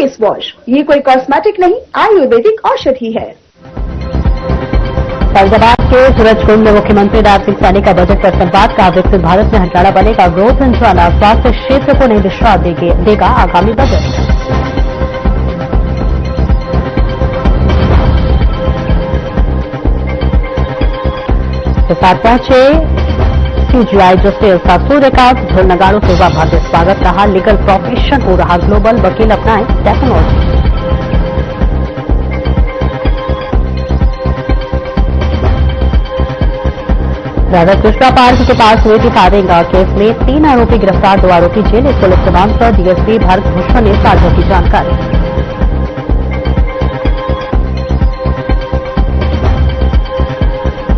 Face wash. ये कोई cosmetic नहीं, आयुर्वेदिक औषधि है। फैजाबाद के सूरजकुंड में मुख्यमंत्री राज सिंह सैनी का बजट पर संवाद का विकसित भारत में हरियाणा बनेगा ग्रोथ इंजाना, स्वास्थ्य क्षेत्र को नई दिशा देगा आगामी बजट। के साथ पहुंचे सीजीआई जस्टिस सूर्यकांत, ढोल नगाड़ों से हुआ भव्य स्वागत, रहा लीगल प्रोफेशन हो रहा ग्लोबल, वकील अपनाएं टेक्नोलॉजी। राधा कृष्णा पार्क के पास हुए थी फायरिंग केस में 3 आरोपी गिरफ्तार, 2 आरोपी जेल। पुलिस जवान पर डीएसपी भारत भूषण ने साझा की जानकारी।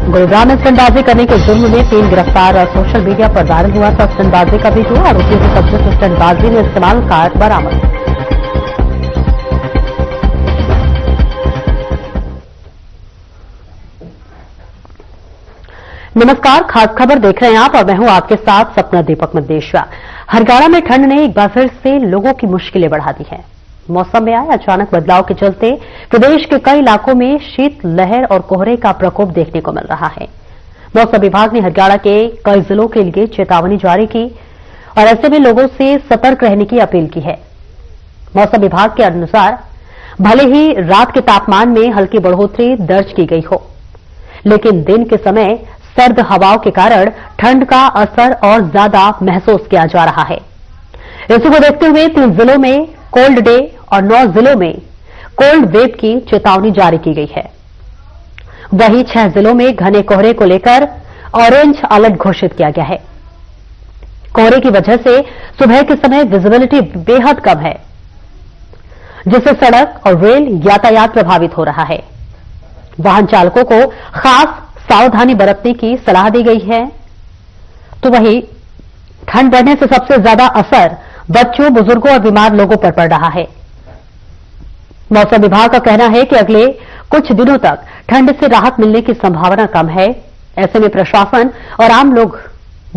गुरुग्राम में स्टंटबाजी करने के जुर्म में 3 गिरफ्तार, सोशल मीडिया पर वायरल हुआ था स्टंटबाजी का वीडियो। आरोपियों के कब्जे से स्टंटबाजी में इस्तेमाल कार बरामद। नमस्कार, खास खबर देख रहे हैं आप और मैं हूं आपके साथ सपना दीपक मदेशिया। हरियाणा में ठंड ने एक बार फिर से लोगों की मुश्किलें बढ़ा दी हैं। मौसम में आए अचानक बदलाव के चलते प्रदेश के कई इलाकों में शीत लहर और कोहरे का प्रकोप देखने को मिल रहा है। मौसम विभाग ने हरियाणा के कई जिलों के लिए चेतावनी जारी की और ऐसे में लोगों से सतर्क रहने की अपील की है। मौसम विभाग के अनुसार भले ही रात के तापमान में हल्की बढ़ोतरी दर्ज की गई हो, लेकिन दिन के समय सर्द हवाओं के कारण ठंड का असर और ज्यादा महसूस किया जा रहा है। इसी को देखते हुए 3 जिलों में कोल्ड डे और 9 जिलों में कोल्ड वेव की चेतावनी जारी की गई है। वहीं 6 जिलों में घने कोहरे को लेकर ऑरेंज अलर्ट घोषित किया गया है। कोहरे की वजह से सुबह के समय विजिबिलिटी बेहद कम है, जिससे सड़क और रेल यातायात प्रभावित हो रहा है। वाहन चालकों को खास सावधानी बरतने की सलाह दी गई है। तो वहीं ठंड बढ़ने से सबसे ज्यादा असर बच्चों, बुजुर्गों और बीमार लोगों पर पड़ रहा है। मौसम विभाग का कहना है कि अगले कुछ दिनों तक ठंड से राहत मिलने की संभावना कम है। ऐसे में प्रशासन और आम लोग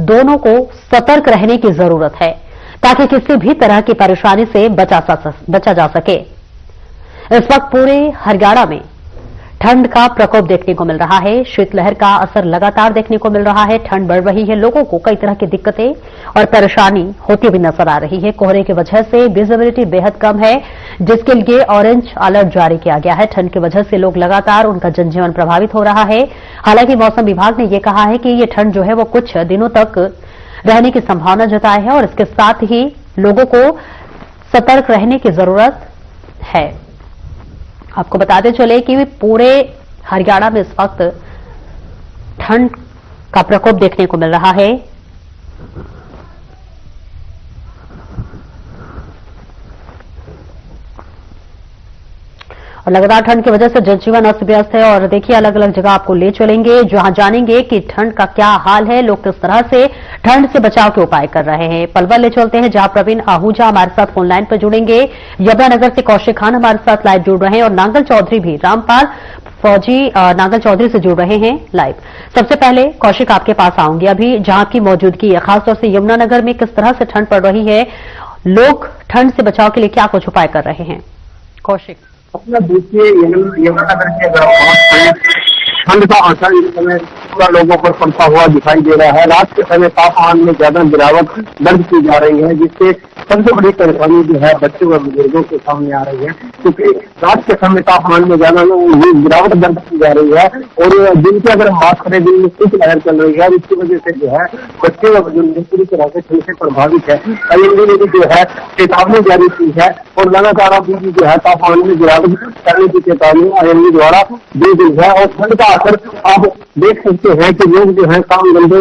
दोनों को सतर्क रहने की जरूरत है, ताकि किसी भी तरह की परेशानी से बचा जा सके। इस वक्त पूरे हरियाणा में ठंड का प्रकोप देखने को मिल रहा है। शीतलहर का असर लगातार देखने को मिल रहा है। ठंड बढ़ रही है, लोगों को कई तरह की दिक्कतें और परेशानी होती हुई नजर आ रही है। कोहरे की वजह से विजिबिलिटी बेहद कम है, जिसके लिए ऑरेंज अलर्ट जारी किया गया है। ठंड की वजह से लोग लगातार उनका जनजीवन प्रभावित हो रहा है। हालांकि मौसम विभाग ने यह कहा है कि ये ठंड जो है वो कुछ दिनों तक रहने की संभावना जताई है और इसके साथ ही लोगों को सतर्क रहने की जरूरत है। आपको बताते चले कि पूरे हरियाणा में इस वक्त ठंड का प्रकोप देखने को मिल रहा है। और लगातार ठंड की वजह से जनजीवन अस्त व्यस्त है। और देखिए, अलग अलग जगह आपको ले चलेंगे, जहां जानेंगे कि ठंड का क्या हाल है, लोग किस तरह से ठंड से बचाव के उपाय कर रहे हैं। पलवल ले चलते हैं, जहां प्रवीण आहूजा हमारे साथ फोन लाइन पर जुड़ेंगे। यमुनानगर से कौशिक खान हमारे साथ लाइव जुड़ रहे हैं और नांगल चौधरी भी, रामपाल फौजी नांगल चौधरी से जुड़ रहे हैं लाइव। सबसे पहले कौशिक, आपके पास आऊंगी। अभी जहां की मौजूदगी है, खासतौर से यमुनानगर में किस तरह से ठंड पड़ रही है, लोग ठंड से बचाव के लिए क्या कुछ उपाय कर रहे हैं? कौशिक, अपना देखिए, यमुनानगर के अगर ठंड का असर इस समय पूरा लोगों पर पड़ता हुआ दिखाई दे रहा है। रात के समय तापमान में ज्यादा गिरावट दर्ज की जा रही है, जिससे सबसे बड़ी परेशानी जो है बच्चों और बुजुर्गों के सामने आ रही है, क्योंकि रात के समय तापमान में ज्यादा गिरावट दर्ज की जा रही है। और दिन की अगर हम बात करें, दिन में शीत लहर चल रही है, इसकी वजह से जो है बच्चे और बुजुर्ग पूरी तरह से ठंड से प्रभावित है। आईएमडी ने भी जो है चेतावनी जारी की है और लगातार अभी भी जो है तापमान में गिरावट करने की चेतावनी आईएमडी द्वारा दी गई है। और ठंड का असर आप देख सकते हैं कि लोग जो है काम धंधे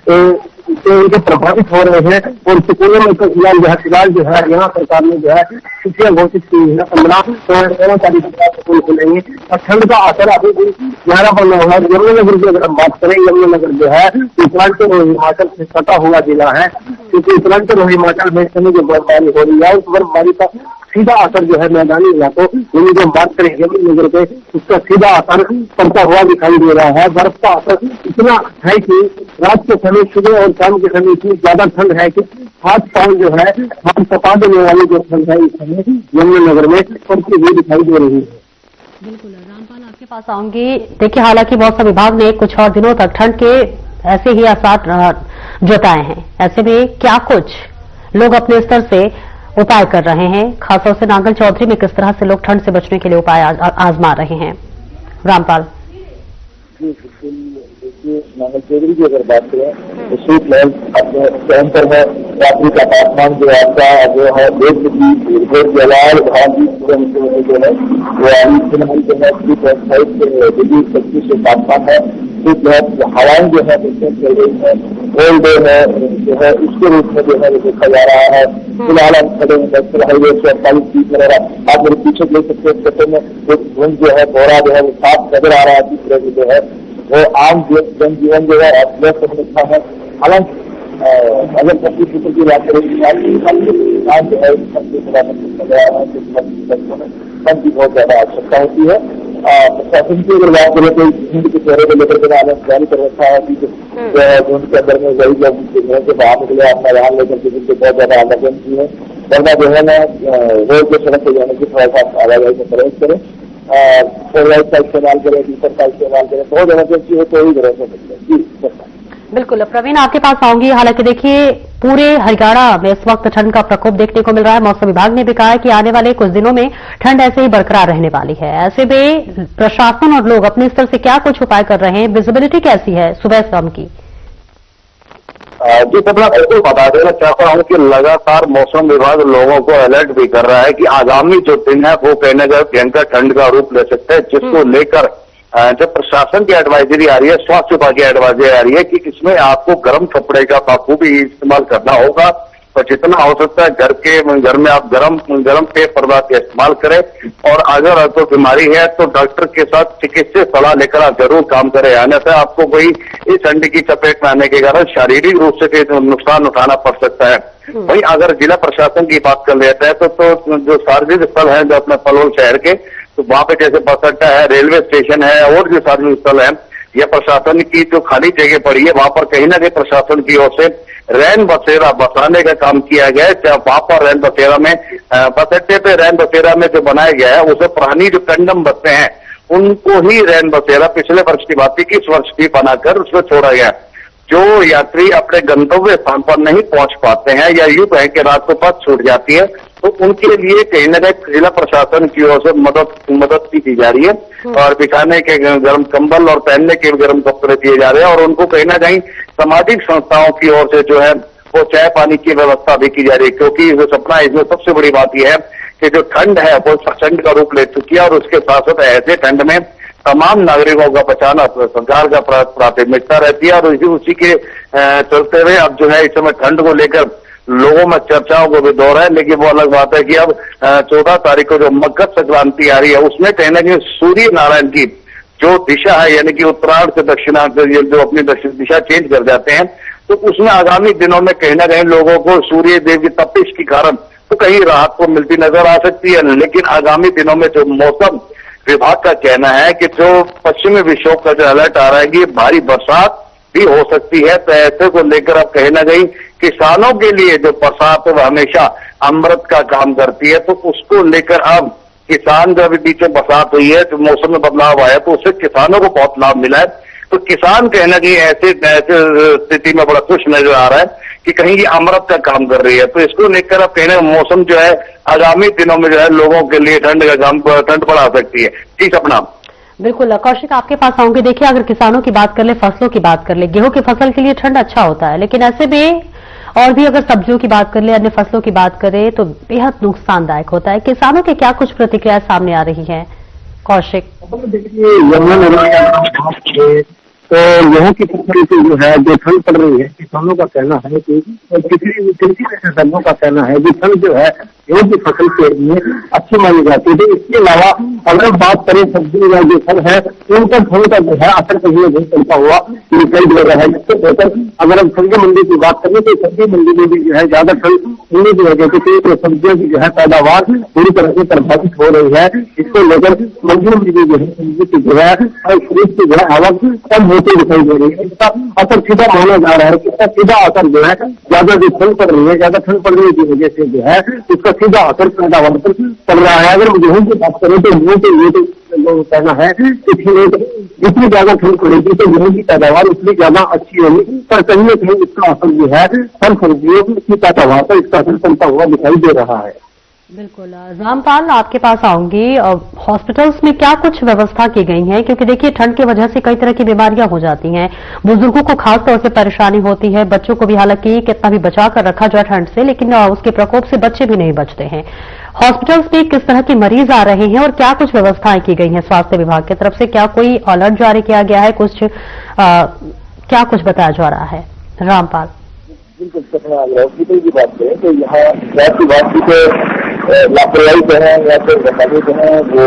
से उनके प्रभावित हो रहे हैं। और स्कूलों में फिलहाल जो है यहाँ सरकार ने जो है छुट्टियां घोषित की है। 15 तारीख को स्कूल खुलेंगे और ठंड का असर अभी भी गहरा बना हुआ है। यमुनानगर की अगर हम बात करें, यमुनानगर जो है उत्तरांचल और हिमाचल से सटा हुआ जिला है, क्योंकि उत्तरांचल और हिमाचल में जो बर्फबारी हो रही है, उस बर्फबारी का सीधा असर जो है मैदानी इलाकों यानी जो बात करें जमीन नगर पे उसका सीधा असर पड़ता हुआ दिखाई दे रहा है। बर्फ का असर इतना है कि रात के समय सुबह और शाम के समय इतनी ज्यादा ठंड है कि हाथ पांव जो है हाथ तपा देने वाली जो ठंड है इस समय यमुनानगर में पड़ती हुई दिखाई दे रही है। बिल्कुल रामपाल, आपके पास आऊंगी। देखिए, हालांकि मौसम विभाग ने कुछ और दिनों तक ठंड के ऐसे ही आसार जताए हैं। ऐसे में क्या कुछ लोग अपने स्तर से उपाय कर रहे हैं, खासतौर से नांगल चौधरी में किस तरह से लोग ठंड से बचने के लिए उपाय आजमा रहे हैं? रामपाल जी बिल्कुल, देखिए नांगल चौधरी की अगर बात करें तो शीत लहर अपने चरम पर है। रात्रि का तापमान जो आपका जो है 2 जलाल भागी जो है वो डिग्री सेल्सियस से तापमान है। शीत लहर हवाएं जो है चल रही है, कोल्ड डे है जो है उसके रूप में जो है देखा जा रहा है। फिलहाल हम खड़े नेशनल हाईवे 148 वगैरह आप मेरे पीछे देख सकते हैं, क्षेत्र में एक धुंध जो है कोहरा जो है वो साफ नजर आ रहा है। जिस तरह से जो है वो आम जनजीवन जो है अस्त व्यस्त है। हालांकि अगर 25 मीटर की बात करें जो है की बहुत ज्यादा आवश्यकता होती है। प्रशासन की अगर बात करें तो धुंध के चेहरे को लेकर के आदेश जारी कर रखा है कि जो है धुंध के अंदर में वही लोग घर से बाहर निकले अपना वाहन लेकर के जिनसे बहुत ज्यादा इमरजेंसी है वरना जो है ना रोड के सड़क पर जाने की थोड़ा सा आवाजाही में प्रवेश करें, फोर व्हीलर का इस्तेमाल करें, डीजल का इस्तेमाल करें। बहुत इमरजेंसी हो तो ही घर हो सकते हैं। जी बिल्कुल प्रवीण, आपके पास आऊंगी। हालांकि देखिए, पूरे हरियाणा में इस वक्त ठंड का प्रकोप देखने को मिल रहा है। मौसम विभाग ने भी कहा है कि आने वाले कुछ दिनों में ठंड ऐसे ही बरकरार रहने वाली है। ऐसे में प्रशासन और लोग अपने स्तर से क्या कुछ उपाय कर रहे हैं? विजिबिलिटी कैसी है सुबह शाम की? जी सपना, बिल्कुल बता देना चाहता हूँ कि लगातार मौसम विभाग लोगों को अलर्ट भी कर रहा है कि आगामी जो दिन है वो कहने का भयंकर ठंड का रूप ले सकते हैं, जिसको लेकर जब प्रशासन की एडवाइजरी आ रही है, स्वास्थ्य विभाग की एडवाइजरी आ रही है कि इसमें आपको गर्म कपड़े का बखूबी इस्तेमाल करना होगा और जितना हो सकता है घर में आप गर्म पेय पदार्थ का इस्तेमाल करें। और अगर आपको बीमारी है तो डॉक्टर के साथ चिकित्सीय सलाह लेकर आप जरूर काम करें। आने से आपको कोई इस ठंड की चपेट में आने के कारण शारीरिक रूप से नुकसान उठाना पड़ सकता है। वही अगर जिला प्रशासन की बात कर लेते हैं तो जो सार्वजनिक स्थल है जो अपने पलवल शहर के, तो वहां पे जैसे बस अड्डा है, रेलवे स्टेशन है और जो सार्वजनिक स्थल है या प्रशासन की जो खाली जगह पड़ी है वहां पर कहीं ना कहीं प्रशासन की ओर से रैन बसेरा बसाने का काम किया गया है। वहां पर रैन बसेरा में बस अड्डे पे रैन बसेरा में जो बनाया गया है उसे पुरानी जो कंडम बसें हैं उनको ही रैन बसेरा पिछले वर्ष की बात थी कि इस वर्ष भी बनाकर उसमें छोड़ा गया। जो यात्री अपने गंतव्य स्थान पर नहीं पहुंच पाते हैं या यूं कहें कि रात को बस छूट जाती है तो उनके लिए कहीं न कहीं जिला प्रशासन की ओर से मदद की जा रही है और बिछाने के गर्म कंबल और पहनने के गर्म कपड़े दिए जा रहे हैं। और उनको कहीं ना कहीं सामाजिक संस्थाओं की ओर से जो है वो चाय पानी की व्यवस्था भी की जा रही है, क्योंकि जो सपना इसमें सबसे बड़ी बात यह है कि जो ठंड है वो प्रचंड का रूप ले चुकी है और उसके साथ साथ ऐसे ठंड में तमाम नागरिकों का बचाना सरकार का प्राथमिकता रहती है। और उसी के चलते हुए अब जो है इस समय ठंड को लेकर लोगों में चर्चाओं को भी दौर है। लेकिन वो अलग बात है कि अब 14 तारीख को जो मकर संक्रांति आ रही है उसमें कहीं ना कहीं सूर्य नारायण की जो दिशा है यानी कि उत्तरायण से दक्षिणार्थ जो अपनी दिशा चेंज कर जाते हैं तो उसमें आगामी दिनों में कहीं ना कहीं लोगों को सूर्य देव की तपिश के कारण तो कहीं राहत को मिलती नजर आ सकती है। लेकिन आगामी दिनों में जो मौसम विभाग का कहना है कि जो पश्चिमी विक्षोभ का जो अलर्ट आ रहा है कि भारी बरसात भी हो सकती है। तो ऐसे को लेकर अब कहीं ना कहीं किसानों के लिए जो बरसात है वो हमेशा अमृत का काम करती है, तो उसको लेकर अब किसान जब बीच में बरसात हुई है तो मौसम में बदलाव आया तो उससे किसानों को बहुत लाभ मिला है। तो किसान कहीं ना कहीं ऐसे स्थिति में बड़ा खुश नजर आ रहा है कि कहीं ये अमृत का काम कर रही है। तो इसको लेकर अब कहीं ना मौसम जो है आगामी दिनों में जो है लोगों के लिए ठंड बढ़ा सकती है। जी सपना, बिल्कुल कौशिक, आपके पास आऊंगी। देखिए, अगर किसानों की बात कर ले, फसलों की बात कर ले, गेहूं की फसल के लिए ठंड अच्छा होता है, लेकिन ऐसे में और भी अगर सब्जियों की बात कर ले, अन्य फसलों की बात करें तो बेहद नुकसानदायक होता है। किसानों के क्या कुछ प्रतिक्रिया सामने आ रही है कौशिक? देखिए यमुनानगर तो गेहूं की फसल की जो है जो ठंड पड़ रही है, किसानों का कहना है कि कृषि विशेषज्ञों का कहना है कि ठंड जो है गेहूं की फसल के लिए अच्छी मानी जाती है। इसके अलावा अगर बात करें सब्जी या जो फल है उनका थोड़ा सा जो है असर कहीं नहीं पड़ता हुआ दिखाई दे रहा है। जिससे बेहतर अगर हम सब्जी मंडी की बात करें तो सब्जी मंडी में भी जो है ज्यादा ठंड होने की वजह से तो सब्जियों की जो है पैदावार पूरी तरह से प्रभावित हो रही है। इसको लेकर मंडियों में जो है सब्जी की जो है खरीद की जो है आवक कम होती दिखाई दे रही है। इसका असर सीधा माना जा रहा है कि इसका सीधा असर जो है ज्यादा जो ठंड पड़ रही है, ज्यादा ठंड पड़ने की वजह से जो है इसका सीधा असर पैदावार पर पड़ रहा है। अगर गेहूं की बात करें तो गेहूं के लिए तो कहना है कि जितनी ज्यादा ठंड पड़ेगी तो गेहूं की पैदावार उतनी ज्यादा अच्छी होगी, पर कहीं न कहीं इसका असर जो है फल सब्जियों की पैदावार पर इसका असर पड़ता हुआ दिखाई दे रहा है। बिल्कुल। रामपाल, आपके पास आऊंगी। हॉस्पिटल्स में क्या कुछ व्यवस्था की गई है, क्योंकि देखिए ठंड की वजह से कई तरह की बीमारियां हो जाती हैं, बुजुर्गों को खास तौर से परेशानी होती है, बच्चों को भी हालांकि कितना भी बचा कर रखा जाए ठंड से, लेकिन उसके प्रकोप से बच्चे भी नहीं बचते हैं। हॉस्पिटल्स में किस तरह के मरीज आ रहे हैं और क्या कुछ व्यवस्थाएं की गई हैं स्वास्थ्य विभाग की तरफ से? क्या कोई अलर्ट जारी किया गया है? क्या कुछ बताया जा रहा है? रामपाल, हॉस्पिटल की बात करें तो यहाँ स्वास्थ्य विभाग की तो लापरवाही जो है या फिर बताने जो है वो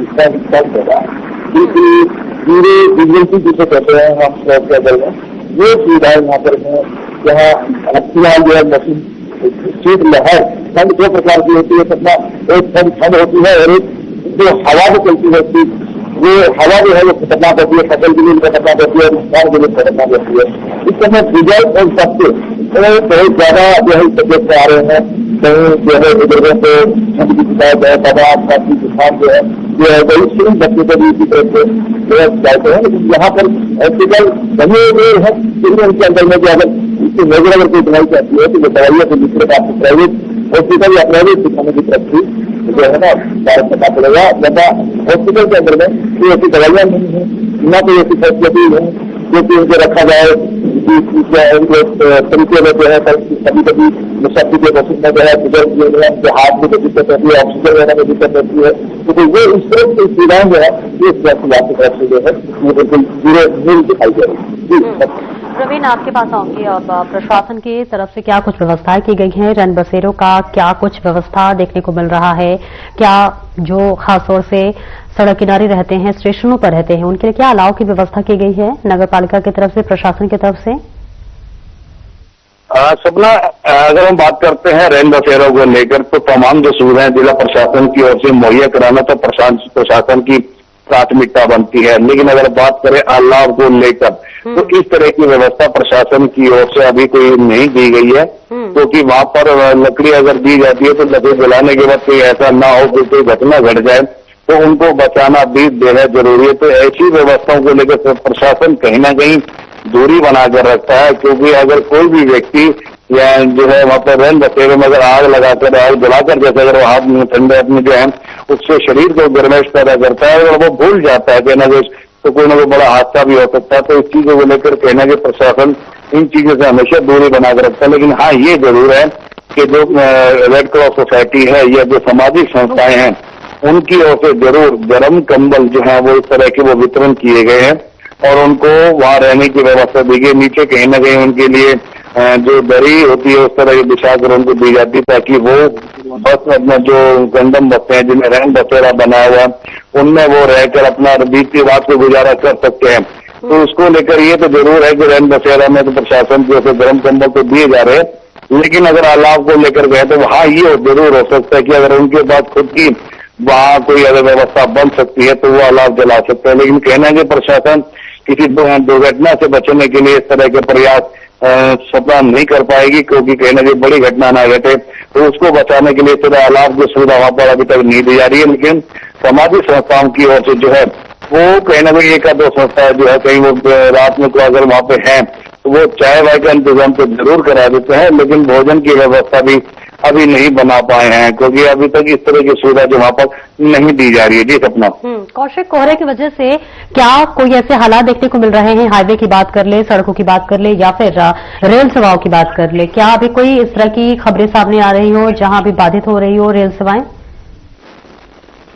इसका विस्तार होगा, क्योंकि पूरे विजिलेंसी जिसे कहते हैं हम स्वास्थ्य दल में ये सुविधाएं यहाँ पर है। यहाँ फिलहाल जो है मशीन शीत लहर ठंड दो प्रकार की होती है, अपना एक ठंड होती है और एक जो हवा में चलती है वो हवा जो है वो खतरनाक होती है, फसल के लिए खतरनाक होती है और इंसान के लिए खतरनाक होती है। इस समय डिजाइन और सबसे बहुत ज्यादा जो है तबियत में आ रहे हैं, कहीं जो है बुजुर्गों को ठंड की शिकायत है, दबाव खांसी जुकाम जो है वही सिर्फ बच्चों को भी इसी तरह से जो है शिकायत है। लेकिन यहाँ पर हॉस्पिटल बने हुए हैं, उनके अंदर में जो अगर इसकी नजर अगर कोई दवाई चाहती है तो वो दवाइयाँ को दूसरे का प्राइवेट हॉस्पिटल या प्राइवेट दिखाने की तरफ भी जो है ना भारत करना पड़ेगा। ज्यादा हॉस्पिटल के अंदर में कोई ऐसी दवाइयाँ नहीं है, न कोई ऐसी फैसिलिटी है जो कि उनको रखा जाए उनके तरीके में जो है। कभी कभी मुसाफिर के मौसम में जो है उनके हाथ में दिक्कत होती है, ऑक्सीजन लेने में दिक्कत होती है, तो ये इस तरह की सुविधाएं जो है ये स्वास्थ्य की तरफ से जो है ये बिल्कुल पूरे दिखाई दे रही है। प्रवीण, आपके पास आऊंगी। अब प्रशासन की तरफ से क्या कुछ व्यवस्थाएं की गई हैं? रैन बसेरों का क्या कुछ व्यवस्था देखने को मिल रहा है? क्या जो खासतौर से सड़क किनारे रहते हैं, स्टेशनों पर रहते हैं, उनके लिए क्या अलाव की व्यवस्था की गई है नगर पालिका की तरफ से, प्रशासन की तरफ से? सपना, अगर हम बात करते हैं रैन बसेरों को लेकर तो तमाम जो सुविधाएं जिला प्रशासन की ओर से मुहैया कराना तो प्रशासन की प्राथमिकता बनती है। लेकिन अगर बात करें अलाव को लेकर तो इस तरह की व्यवस्था प्रशासन की ओर से अभी कोई नहीं दी गई है, क्योंकि वहां पर लकड़ी अगर दी जाती है तो लकड़ी जलाने के बाद कोई ऐसा ना हो कि कोई घटना घट जाए तो उनको बचाना भी बेहद जरूरी है। तो ऐसी व्यवस्थाओं को लेकर प्रशासन कहीं ना कहीं दूरी बनाकर रखता है, क्योंकि अगर कोई भी व्यक्ति या जो है वहां पर रैन बसेरे में अगर आग लगाकर आग जलाकर जैसे अगर वो हाथ में ठंडे अपने जो है उससे शरीर को गर्माइश पैदा करता है और वो भूल जाता है कहना कि तो कोई ना कोई बड़ा हादसा भी हो सकता है। तो इस चीजों को लेकर कहना कि प्रशासन इन चीजों से हमेशा दूरी बनाकर रखता है। लेकिन हाँ, ये जरूर है कि जो रेड क्रॉस सोसाइटी है या जो सामाजिक संस्थाएं हैं उनकी ओर से जरूर गर्म कंबल जो है वो इस तरह के वो वितरण किए गए हैं और उनको वहां रहने की व्यवस्था दी गई। नीचे कहीं ना कहीं उनके लिए जो दरी होती है उस तरह की बिछाकर उनको दी जाती है ताकि वो बस अपना जो गंदम बसते हैं जिन्हें रैन बसेरा बनाया हुआ उनमें वो रहकर अपना बीती रात को गुजारा कर सकते हैं। तो उसको लेकर ये तो जरूर है कि रैन बसेरा में तो प्रशासन की ओर से गर्म कंबल तो दिए जा रहे हैं, लेकिन अगर अलाव को लेकर गए तो हाँ ये जरूर हो सकता है कि अगर उनके पास खुद की वहां कोई अगर व्यवस्था बन सकती है तो वो अलाव जला सकते हैं। लेकिन कहना है कि प्रशासन किसी दुर्घटना से बचने के लिए इस तरह के प्रयास सफल नहीं कर पाएगी, क्योंकि कहना कि बड़ी घटना ना घटे तो उसको बचाने के लिए थोड़ा अलाव की सुविधा वहां पर अभी तक नहीं दी जा रही है। लेकिन सामाजिक संस्थाओं की ओर से जो है वो कहीं ना कहीं एक आध संस्था जो है कहीं वो रात में तो अगर वहां पे है तो वो चाय वाय का इंतजाम तो जरूर करा देते हैं, लेकिन भोजन की व्यवस्था भी अभी नहीं बना पाए हैं, क्योंकि अभी तक इस तरह की सुविधा जो वहां पर नहीं दी जा रही है। जी सपना। कौशिक, कोहरे की वजह से क्या कोई ऐसे हालात देखने को मिल रहे हैं? हाईवे की बात कर ले, सड़कों की बात कर ले या फिर रेल सेवाओं की बात कर ले, क्या अभी कोई इस तरह की खबरें सामने आ रही हो जहां अभी बाधित हो रही हो रेल सेवाएं?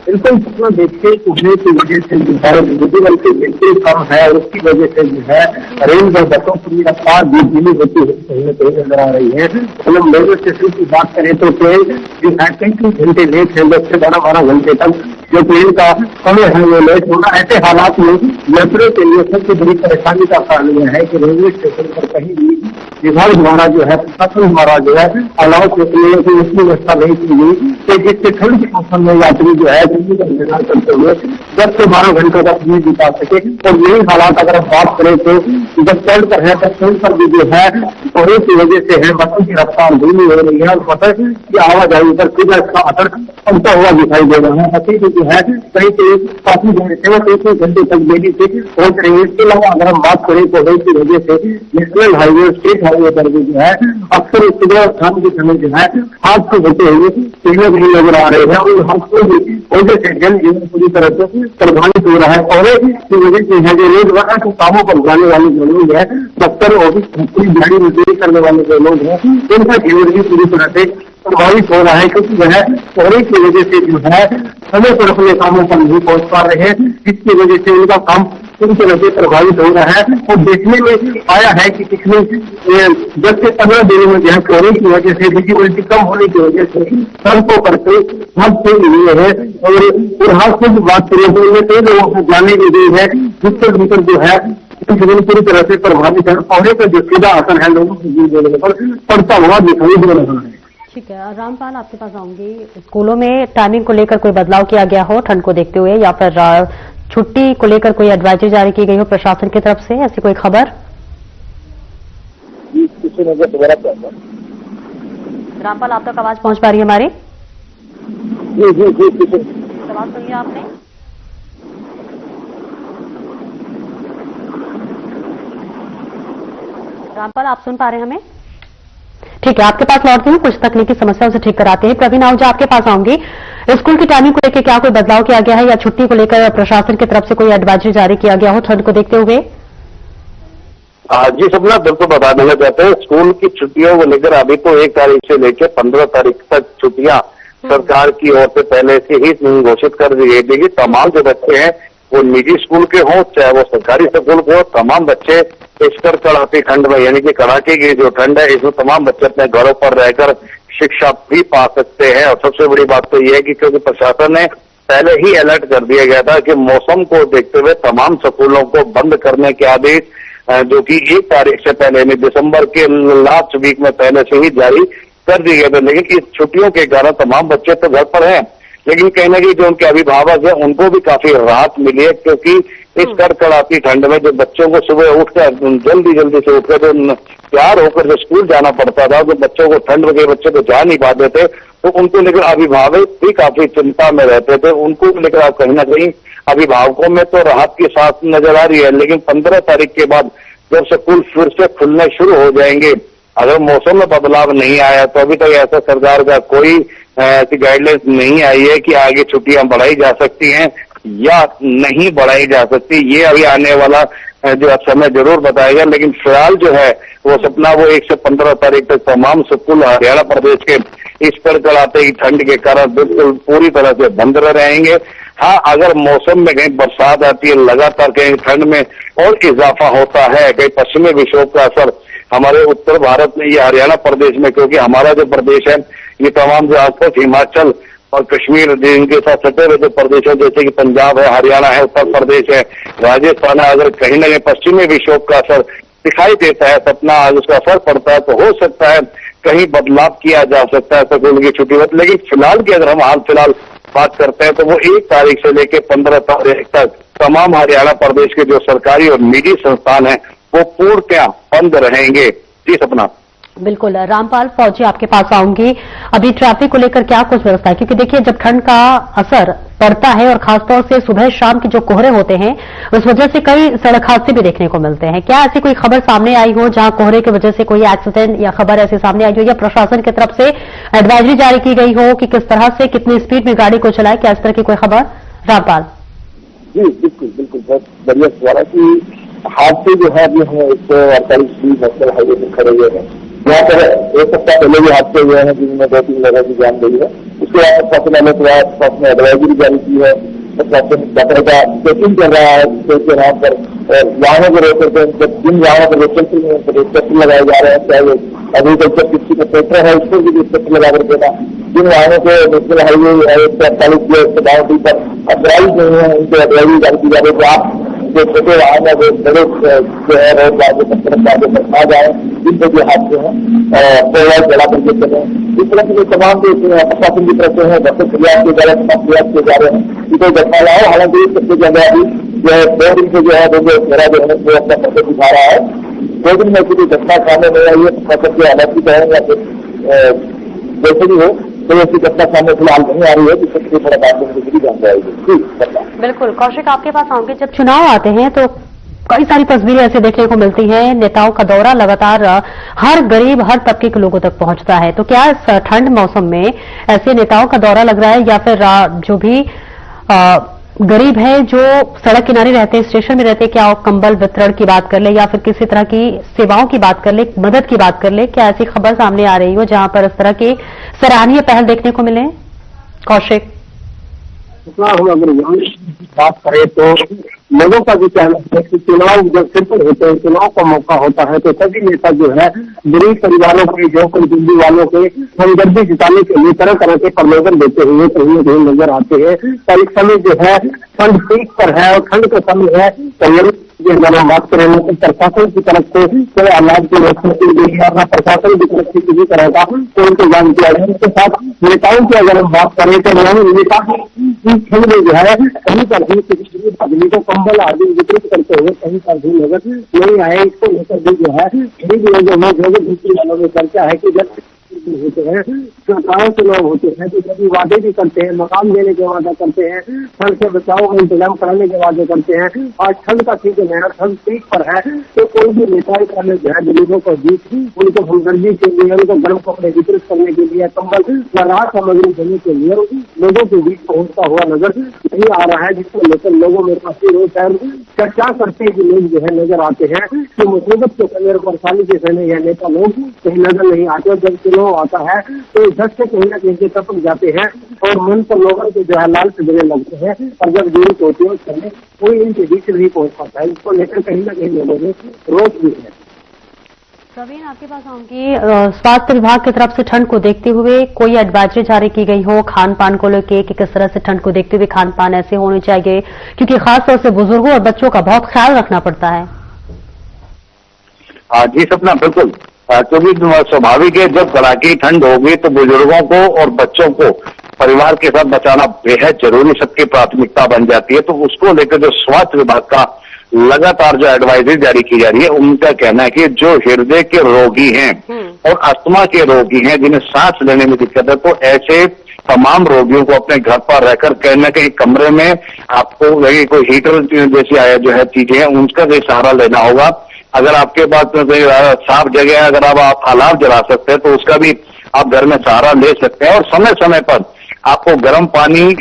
बिल्कुल सपना देखते उठने की वजह से जो है विजुअल की बिल्कुल कम है और उसकी वजह से जो है रेल व बसों की रफ्तार भी धीमी होती है कहीं न कहीं नजर आ रही है। हम रेलवे स्टेशन की बात करें तो ट्रेन जो है कई घंटे लेट है, 10 से 12 घंटे तक जो ट्रेन का समय है वो लेट होना। ऐसे हालात में यात्रियों के लिए सबसे बड़ी परेशानी का कारण यह है कि रेलवे स्टेशन पर कहीं भी विभाग द्वारा जो है प्रशासन द्वारा जो है अलाव करने की उसकी व्यवस्था नहीं की गई कि जिससे ठंड के मौसम में यात्री जो है दिल्ली का इंतजार करते हुए 10 से 12 घंटों तक नहीं बिता सके। और यही हालात अगर हम बात करें तो जब ट्रेन पर है तब ट्रेन पर भी जो है कोहरे की वजह से है बसों की रफ्तार धीमी हो रही है और बसों की आवाजाही पर सीधा इसका असर पड़ता हुआ दिखाई दे रहा है। बसें जो है कहीं से काफी देर से 1 घंटे तक देरी से पहुंच रही है। इसके अलावा अगर हम बात करें कोहरे की वजह से नेशनल हाईवे स्टेट हाईवे पर भी जो है अक्सर सुबह और शाम के समय जो है हादसे होते हुए ट्रेनें भी नजर आ रहे हैं और हादसों की वजह से जनजीवन पूरी तरह से प्रभावित हो रहा है। कोहरे की वजह से है जो रोजगार के कामों पर जाने वाले जो लोग हैं, दफ्तर ऑफिस पूरी गाड़ी मजदूरी करने वाले जो लोग हैं, उनका जीवन भी पूरी तरह से प्रभावित हो रहा है क्योंकि वह कोहरे की वजह से जो है समय पर अपने कामों पर नहीं पहुंच पा रहे हैं, जिसकी वजह से उनका काम पूरी तरह से प्रभावित हो रहा है। और देखने में आया है कि पिछले 10 से 15 दिनों में जो है कोहरे की वजह से विजिबिलिटी कम होने की वजह से सड़कों पर कई हादसे हुए हैं। और हादसे की बात करें तो उनमें कई लोगों को जाने की गई है, जिससे उनपर जो है जीवन पूरी तरह से प्रभावित है। कोहरे का जो सीधा असर है लोगों के जीवन पर पड़ता हुआ दिखाई दे रहा है। ठीक है, रामपाल आपके पास आऊंगी। स्कूलों में टाइमिंग को लेकर कोई बदलाव किया गया हो ठंड को देखते हुए या फिर छुट्टी को लेकर कोई एडवाइजरी जारी की गई हो प्रशासन की तरफ से, ऐसी कोई खबर? रामपाल आप तक आवाज पहुंच पा रही है हमारी? सवाल सुनिए आपने। रामपाल आप सुन पा रहे हैं हमें? ठीक है, आपके पास लौटती हूँ, कुछ तकनीकी समस्याओं से ठीक कराते हैं। प्रवीण आहूजा आपके पास आऊंगी। स्कूल की टाइमिंग को लेकर क्या कोई बदलाव किया गया है या छुट्टी को लेकर प्रशासन की तरफ से कोई एडवाइजरी जारी किया गया हो ठंड को देखते हुए? जी सपना बिल्कुल बता देना चाहते हैं। स्कूल की छुट्टियों को लेकर अभी तो 1 तारीख से लेकर 15 तारीख तक छुट्टियां सरकार की ओर से पहले से ही घोषित कर दी गई थी कि तमाम जो बच्चे हैं वो निजी स्कूल के हों चाहे वो सरकारी स्कूल के हो, तमाम बच्चे इस कड़ाके ठंड में यानी कि कड़ाके की जो ठंड है इसमें तमाम बच्चे अपने घरों पर रहकर शिक्षा भी पा सकते हैं। और सबसे बड़ी बात तो यह है कि क्योंकि प्रशासन ने पहले ही अलर्ट कर दिया गया था कि मौसम को देखते हुए तमाम स्कूलों को बंद करने के आदेश जो कि 1 तारीख से पहले यानी दिसंबर के लास्ट वीक में पहले से ही जारी कर दिए गए थे। लेकिन इस छुट्टियों के कारण तमाम बच्चे तो घर पर हैं, लेकिन कहीं ना कहीं जो उनके अभिभावक हैं उनको भी काफी राहत मिली है क्योंकि इस कड़कड़ाती ठंड में जो बच्चों को सुबह उठकर जल्दी से उठकर जो तैयार होकर जो स्कूल जाना पड़ता था, जो बच्चों को ठंड के बच्चे तो जा नहीं पाते थे, तो उनको लेकर अभिभावक भी काफी चिंता में रहते थे। उनको लेकर आप कहीं ना कहीं अभिभावकों में तो राहत की सांस नजर आ रही है। लेकिन 15 तारीख के बाद जब स्कूल फिर से खुलने शुरू हो जाएंगे, अगर मौसम में बदलाव नहीं आया तो अभी तक ऐसा सरकार का कोई ऐसी गाइडलाइंस नहीं आई है कि आगे छुट्टियां बढ़ाई जा सकती हैं या नहीं बढ़ाई जा सकती। ये अभी आने वाला जो समय जरूर बताएगा। लेकिन फिलहाल जो है वो सपना वो 1 से 15 तारीख तक तमाम स्कूल हरियाणा प्रदेश के इस कड़कड़ाते की ठंड के कारण बिल्कुल पूरी तरह से बंद रहेंगे। हाँ, अगर मौसम में कहीं बरसात आती है, लगातार कहीं ठंड में और इजाफा होता है, कहीं पश्चिमी विक्षोभ का असर हमारे उत्तर भारत में या हरियाणा प्रदेश में, क्योंकि हमारा जो प्रदेश है ये तमाम जो आसपास हिमाचल और कश्मीर जिनके साथ सटे हुए जो प्रदेश है जैसे कि पंजाब है, हरियाणा है, उत्तर प्रदेश है, राजस्थान है, अगर कहीं ना कहीं पश्चिमी विक्षोभ का असर दिखाई देता है, सपना उसका असर पड़ता है, तो हो सकता है कहीं बदलाव किया जा सकता है स्कूल की छुट्टी में। लेकिन फिलहाल की अगर हम हाल फिलहाल बात करते हैं तो वो 1 तारीख से लेकर 15 तारीख तक तमाम हरियाणा प्रदेश के जो सरकारी और निजी संस्थान हैं वो पूर्णतः बंद रहेंगे। जी सपना। बिल्कुल, रामपाल फौजी आपके पास आऊंगी। अभी ट्रैफिक को लेकर क्या कुछ व्यवस्था है, क्योंकि देखिए जब ठंड का असर पड़ता है और खासतौर से सुबह शाम के जो कोहरे होते हैं उस वजह से कई सड़क हादसे भी देखने को मिलते हैं। क्या ऐसी कोई खबर सामने आई हो जहां कोहरे की वजह से कोई एक्सीडेंट या खबर ऐसी सामने आई हो या प्रशासन की तरफ से एडवाइजरी जारी की गई हो कि किस तरह से कितनी स्पीड में गाड़ी को चलाए, क्या इस तरह की कोई खबर? रामपाल जी बिल्कुल बहुत बढ़िया सवाल है कि हादसे जो है अभी हम 148 नेशनल हाईवे पर खड़े हुए हैं। यहाँ पर 1 सप्ताह पहले भी हादसे हुए हैं जिनमें 2-3 लोगों की जान गई है। उसके बाद फसल अलग हुआ, प्रशासन ने एडवाइजरी जारी की है, प्रशासन बाकायदा चेकिंग कर रहा है के नाम पर, और वाहनों को रोक करके जिन वाहनों पर चलते हैं इंस्पेक्टर लगाए जा रहे हैं, चाहे एग्रीकल्चर किसी का ट्रैक्टर है उसको भी इंस्पेक्टर लगा कर देना, जिन वाहनों को नेशनल हाईवे 148 बाउंड्री पर अप्राइज नहीं है उनको एडवाइजरी जारी की जा रही है। आप जो छोटे वाहन है वो बड़े जो है रोड वाले पर आ जाए, जिनके जो हादसे हैं प्रोवाइड जला करके चले। इस तरह के तमाम जो प्रशासन की तरफ से है बच्चे प्रयास किए जा रहे हैं, प्रयास किए जा रहे हैं कि कोई घटना ना हो। हालांकि सबसे ज्यादा अभी जो है 2 दिन से जो है मेरा जो है वो अपना पत्र दिखा रहा है, 2 दिन में कोई घटना सामने नहीं आई है, प्रशासन के हालात की कहें या फिर जैसे भी हो तो ऐसी घटना सामने फिलहाल नहीं आ रही है, जिससे थोड़ा बात बिगड़ी जान जाएगी। बिल्कुल कौशिक, आपके पास आऊंगे। जब चुनाव आते हैं तो कई सारी तस्वीरें ऐसे देखने को मिलती हैं, नेताओं का दौरा लगातार हर गरीब हर तबके के लोगों तक पहुंचता है, तो क्या इस ठंड मौसम में ऐसे नेताओं का दौरा लग रहा है या फिर जो भी गरीब है जो सड़क किनारे रहते हैं, स्टेशन में रहते हैं, क्या कंबल वितरण की बात कर ले या फिर किसी तरह की सेवाओं की बात कर ले, मदद की बात कर ले, क्या ऐसी खबर सामने आ रही हो जहां पर इस तरह की सराहनीय पहल देखने को मिले? कौशिक, हम अगर बात करें तो लोगों का जो कहना है कि चुनाव जब सिंपल होते हैं, चुनाव का मौका होता है तो सभी नेता जो है गरीब परिवारों के, जो दिल्ली वालों के हमदर्दी जिताने के लिए तरह तरह के प्रलोभन देते हुए कहीं न कहीं नजर आते हैं। और इस समय जो है ठंड पीक पर है और ठंड का समय है, तो अगर हम बात करें तो प्रशासन की तरफ से कोई अनाज की व्यवस्था की गई है, अपना प्रशासन की तरफ से किसी तरह का कोई इंतजाम किया है। इसके साथ नेताओं की अगर हम बात करें तो नेता ठंड में जो है कहीं पर भी किसी आदमी को कंबल आदि वितरित करते हुए कहीं पर भी नजर नहीं आए। इसको लेकर भी जो है गरीब लोगों में दूसरी वालों में चर्चा है कि जब होते हैं सरकारों के लोग होते हैं तो कभी वादे भी करते हैं, मकान देने के वादा करते हैं, ठंड से बचाव का इंतजाम कराने के वादे करते हैं, और ठंड का सीजन है, ठंड पीक पर है तो कोई भी नेता जो है गरीबों को बीच उनको हमदर्दी के लिए, उनको गर्म कपड़े वितरित करने के लिए, कंबल व राहत सामग्री देने के लिए लोगों के बीच पहुंचता हुआ नजर नहीं आ रहा है, जिसको लेकर लोगों में काफी रोष है। चर्चा करते हैं कि लोग जो है नजर आते हैं कि मुसीबत के समय और परेशानी के समय यह नेता लोग कहीं नजर नहीं आते, जब चुनाव आता है तो झट से कहीं ना कहीं टपक जाते हैं और मन पर लोगों के जो है लाल से जगह लगते हैं, और जब जरूरत होती है उस समय कोई इनके बीच नहीं पहुंच पाता है। इसको लेकर कहीं ना कहीं लोगों में रोष भी है। प्रवीण, आपके पास आऊंगी। स्वास्थ्य विभाग की तरफ से ठंड को देखते हुए कोई एडवाइजरी जारी की गई हो खान पान को लेकर कि किस तरह से ठंड को देखते हुए खान पान ऐसे होने चाहिए, क्योंकि खासतौर से बुजुर्गों और बच्चों का बहुत ख्याल रखना पड़ता है? जी सपना, बिल्कुल, क्योंकि स्वाभाविक है जब कड़ाके ठंड होगी तो बुजुर्गों को और बच्चों को परिवार के साथ बचाना बेहद जरूरी, सबकी प्राथमिकता बन जाती है। तो उसको लेकर जो स्वास्थ्य विभाग का लगातार जो एडवाइजरी जारी की जा रही है, उनका कहना है कि जो हृदय के रोगी हैं और अस्थमा के रोगी हैं, जिन्हें सांस लेने में दिक्कत है, तो ऐसे तमाम रोगियों को अपने घर पर रहकर कहीं न कहीं कमरे में आपको कोई हीटर जैसी आया जो है चीजें हैं उनका भी सहारा लेना होगा। अगर आपके पास साफ जगह है, अगर आप अलाव जला सकते हैं तो उसका भी आप घर में सहारा ले सकते हैं। और समय समय पर आपको गर्म पानी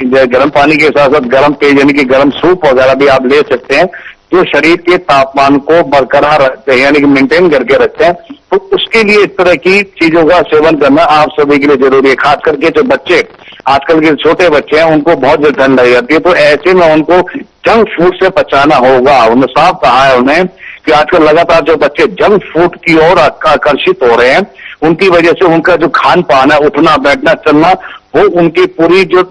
के साथ साथ गर्म पेय यानी कि गर्म सूप वगैरह भी आप ले सकते हैं, जो शरीर के तापमान को बरकरार रखते हैं यानी कि मेंटेन करके रखते हैं। तो उसके लिए इस तरह की चीजों का सेवन करना आप सभी के लिए जरूरी है। खास करके जो बच्चे, आजकल के छोटे बच्चे हैं, उनको बहुत ज्यादा ठंड लग जाती है, तो ऐसे में उनको जंक फूड से बचाना होगा। उन्होंने साफ कहा है उन्हें कि आजकल लगातार जो बच्चे जंक फूड की ओर आकर्षित हो रहे हैं, उनकी वजह से उनका जो खान पान है, उठना बैठना चलना, वो उनकी पूरी जो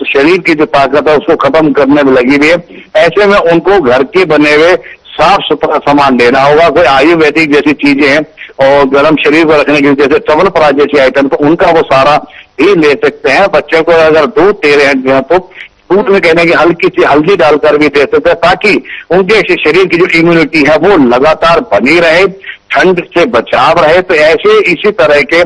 शरीर की जो ताकत है उसको खत्म करने में लगी हुई है। ऐसे में उनको घर के बने हुए साफ सुथरा सामान लेना होगा। कोई आयुर्वेदिक जैसी चीजें हैं और गर्म शरीर को रखने के लिए जैसे च्यवनप्राश जैसी आइटम, तो उनका वो सारा ही ले सकते हैं। बच्चों को अगर दूध दे रहे हैं तो दूध में कहने की हल्की सी हल्दी डालकर भी दे सकते हैं, ताकि उनके शरीर की जो इम्यूनिटी है वो लगातार बनी रहे, ठंड से बचाव रहे। तो ऐसे इसी तरह के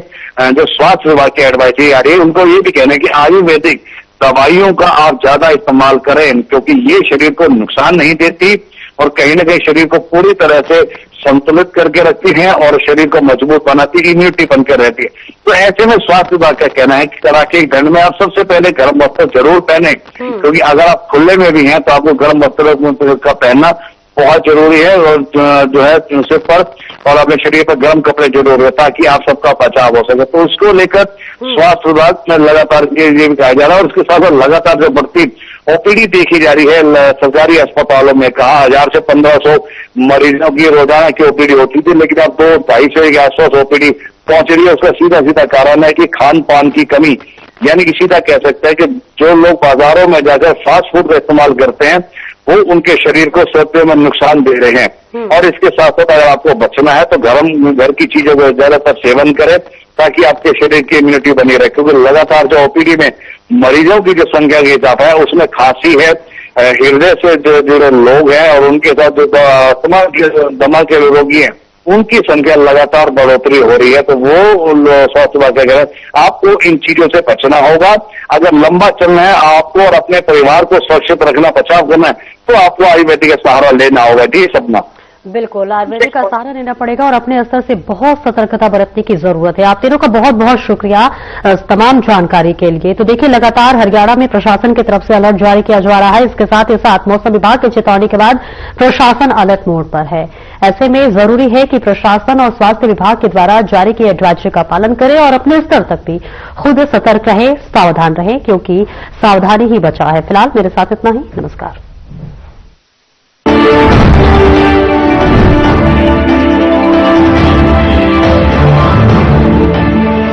जो स्वास्थ्य विभाग की एडवाइजरी आ रही है, उनको ये भी कहना है कि आयुर्वेदिक दवाइयों का आप ज्यादा इस्तेमाल करें, क्योंकि ये शरीर को नुकसान नहीं देती और कहीं ना कहीं शरीर को पूरी तरह से संतुलित करके रखती हैं और शरीर को मजबूत बनाती है, इम्यूनिटी बनकर रहती है। तो ऐसे में स्वास्थ्य विभाग का कहना है कि कड़ाके की ठंड में आप सबसे पहले गर्म वस्त्र जरूर पहने, क्योंकि अगर आप खुले में भी हैं तो आपको गर्म वस्त्र का पहनना बहुत जरूरी है। और जो है सिर पर और अपने शरीर पर गर्म कपड़े जरूर है ताकि आप सबका बचाव हो सके। तो उसको लेकर स्वास्थ्य विभाग में लगातार ये भी कहा जा रहा है। और उसके साथ साथ लगातार जो बढ़ती ओपीडी देखी जा रही है सरकारी अस्पतालों में, कहा 1000 से 1500 मरीजों की रोजाना की ओपीडी होती थी, लेकिन अब 200-250 के आसपास ओपीडी पहुंच रही है। उसका सीधा कारण है कि खान पान की कमी, यानी कि सीधा कह सकते हैं कि जो लोग बाजारों में जाकर फास्ट फूड का इस्तेमाल करते हैं वो उनके शरीर को सत्य में नुकसान दे रहे हैं। और इसके साथ साथ अगर आपको बचना है तो घर की चीजों का ज्यादातर सेवन करें ताकि आपके शरीर की इम्यूनिटी बनी रहे। क्योंकि लगातार जो ओपीडी में मरीजों की जो संख्या का इजाफा है उसमें खांसी है, हृदय से जो जुड़े लोग हैं और उनके साथ जो दमा के रोगी हैं उनकी संख्या लगातार बढ़ोतरी हो रही है। तो वो स्वास्थ्य विभाग कह रहे हैं आपको इन चीजों से बचना होगा। अगर लंबा चलना है आपको और अपने परिवार को सुरक्षित रखना, बचाव करना है, तो आपको आयुर्वेदिक का सहारा लेना होगा। जी सपना, बिल्कुल आयुर्वेदिक का सहारा लेना पड़ेगा और अपने स्तर से बहुत सतर्कता बरतने की जरूरत है। आप तीनों का बहुत बहुत शुक्रिया तमाम जानकारी के लिए। तो देखिए लगातार हरियाणा में प्रशासन की तरफ से अलर्ट जारी किया जा रहा है। इसके साथ ही साथ मौसम विभाग की चेतावनी के बाद प्रशासन अलर्ट मोड पर है। ऐसे में जरूरी है कि प्रशासन और स्वास्थ्य विभाग के द्वारा जारी किए एडवाइजरी का पालन करें और अपने स्तर तक भी खुद सतर्क रहे, सावधान रहे, क्योंकि सावधानी ही बचाव है। फिलहाल मेरे साथ इतना ही। नमस्कार।